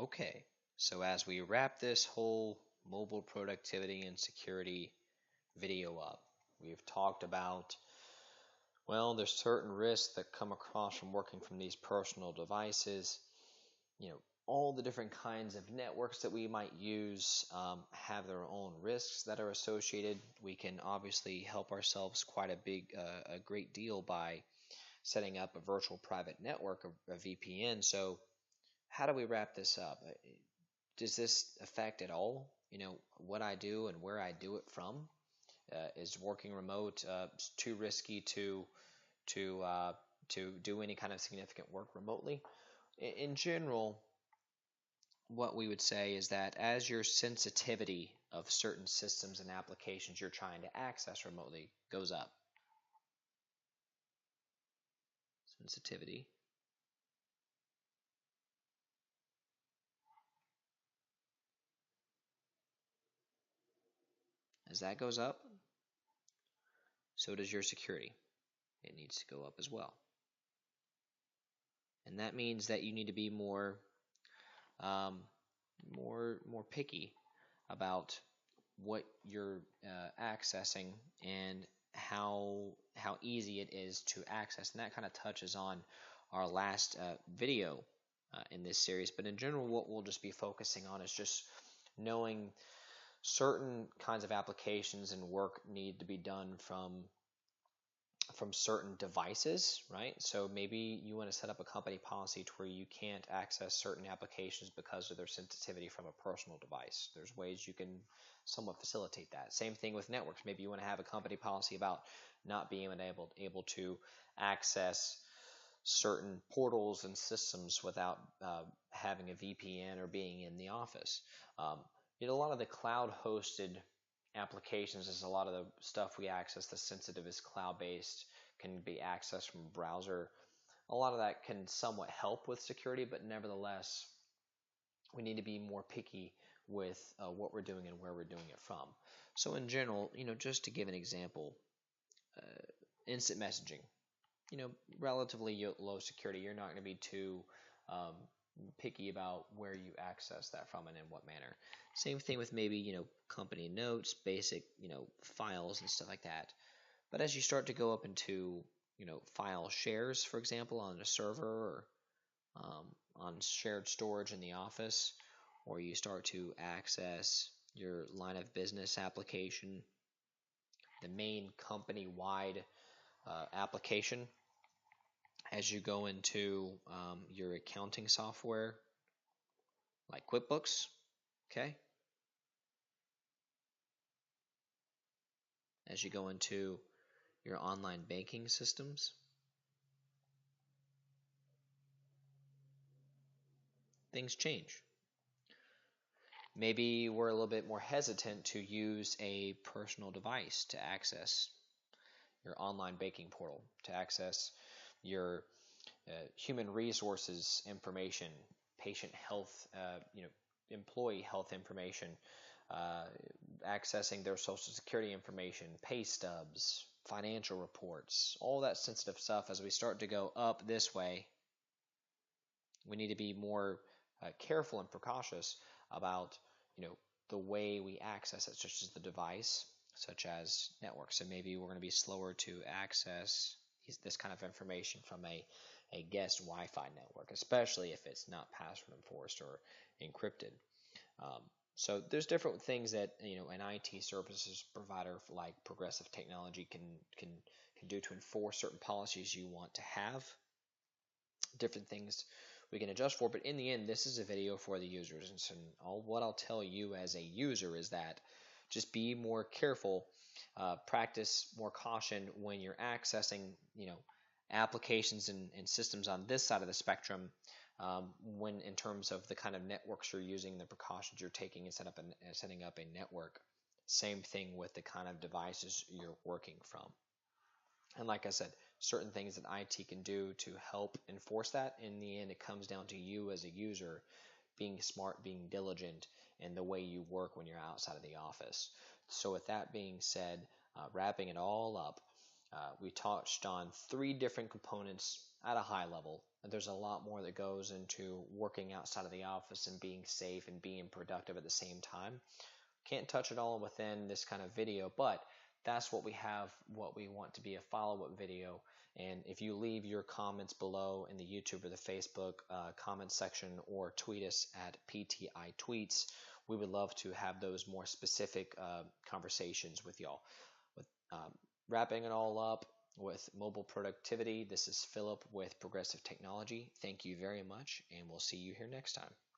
Okay, so as we wrap this whole mobile productivity and security video up, we've talked about, well, there's certain risks that come across from working from these personal devices. All the different kinds of networks that we might use have their own risks that are associated. We can obviously help ourselves quite a great deal by setting up a virtual private network, a VPN. So how do we wrap this up? Does this affect at all, what I do and where I do it from? Is working remote too risky to uh, to do any kind of significant work remotely? In general, what we would say is that as your sensitivity of certain systems and applications you're trying to access remotely goes up, sensitivity, as that goes up, so does your security. It needs to go up as well. And that means that you need to be um, more picky about what you're accessing and how easy it is to access. And that kind of touches on our last video in this series. But in general, what we'll just be focusing on is just knowing certain kinds of applications and work need to be done from certain devices, right? So maybe you want to set up a company policy to where you can't access certain applications because of their sensitivity from a personal device. There's ways you can somewhat facilitate that. Same thing with networks. Maybe you want to have a company policy about not being able to access certain portals and systems without having a VPN or being in the office. Um, a lot of the cloud-hosted applications is a lot of the stuff we access that's sensitive is cloud-based, can be accessed from a browser. A lot of that can somewhat help with security, but nevertheless, we need to be more picky with what we're doing and where we're doing it from. So in general, just to give an example, instant messaging, relatively low security. You're not going to be too um, picky about where you access that from and in what manner. Same thing with maybe, company notes, basic, files and stuff like that. But as you start to go up into, file shares, for example, on a server or on shared storage in the office, or you start to access your line of business application, the main company-wide application, as you go into your accounting software like QuickBooks, okay? As you go into your online banking systems, things change. Maybe we're a little bit more hesitant to use a personal device to access your online banking portal, to access your human resources information, patient health, employee health information, uh, accessing their social security information, pay stubs, financial reports, all that sensitive stuff. As we start to go up this way, we need to be more careful and precautious about the way we access it, such as the device, such as networks. So maybe we're going to be slower to access this kind of information from a guest Wi-Fi network, especially if it's not password enforced or encrypted. Um, so there's different things that an IT services provider like Progressive Technology can do to enforce certain policies you want to have. Different things we can adjust for, but in the end, this is a video for the users. And so what I'll tell you as a user is that just be more careful, practice more caution when you're accessing, applications and systems on this side of the spectrum. When in terms of the kind of networks you're using, the precautions you're taking in setting up a network. Same thing with the kind of devices you're working from. And like I said, certain things that IT can do to help enforce that. In the end, it comes down to you as a user being smart, being diligent, and the way you work when you're outside of the office. So with that being said, wrapping it all up, we touched on 3 different components at a high level. There's a lot more that goes into working outside of the office and being safe and being productive at the same time. Can't touch it all within this kind of video, but that's what we have, what we want to be a follow-up video. And if you leave your comments below in the YouTube or the Facebook comment section, or tweet us at PTI Tweets, we would love to have those more specific conversations with y'all. With wrapping it all up with mobile productivity, this is Philip with Progressive Technology. Thank you very much, and we'll see you here next time.